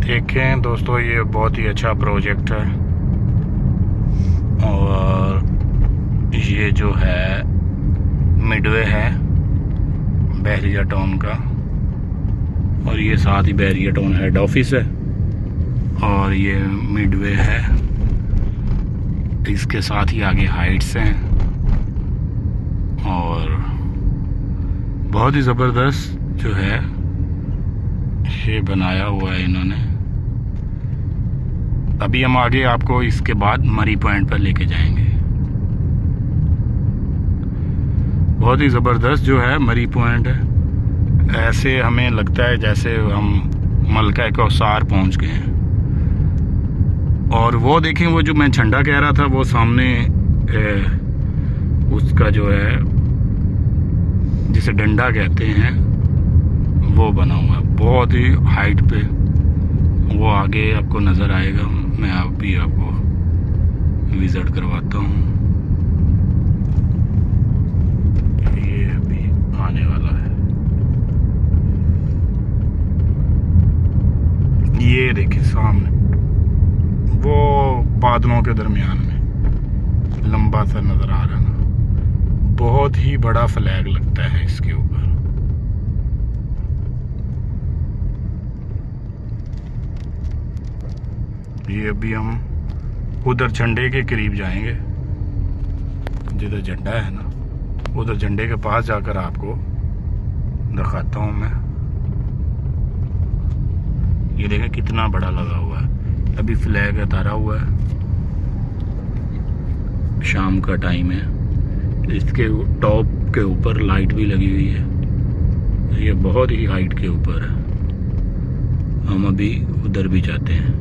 देखें दोस्तों, ये बहुत ही अच्छा प्रोजेक्ट है और ये जो है मिडवे है बहरिया टाउन का, और ये साथ ही बहरिया टाउन हेड ऑफिस है और ये मिडवे है, इसके साथ ही आगे हाइट्स हैं और बहुत ही ज़बरदस्त जो है ये बनाया हुआ है इन्होंने। अभी हम आगे आपको इसके बाद मरी पॉइंट पर लेके जाएंगे। बहुत ही ज़बरदस्त जो है मरी पॉइंट है, ऐसे हमें लगता है जैसे हम मलका कौसार पहुंच गए हैं। और वो देखें, वो जो मैं झंडा कह रहा था वो सामने उसका जो है जिसे डंडा कहते हैं वो बना हुआ है बहुत ही हाइट पे। वो आगे आपको नज़र आएगा, मैं अभी आपको विज़िट करवाता हूँ। ये अभी आने वाला है, ये देखिए सामने वो बादलों के दरमियान में लंबा सा नज़र आ रहा है ना, बहुत ही बड़ा फ्लैग लगता है इसके ऊपर। ये अभी हम उधर झंडे के करीब जाएंगे, जिधर झंडा है ना उधर झंडे के पास जाकर आपको दिखाता हूँ मैं। ये देखें कितना बड़ा लगा हुआ है, अभी फ्लैग उतारा हुआ है, शाम का टाइम है। इसके टॉप के ऊपर लाइट भी लगी हुई है, ये बहुत ही हाइट के ऊपर है। हम अभी उधर भी जाते हैं।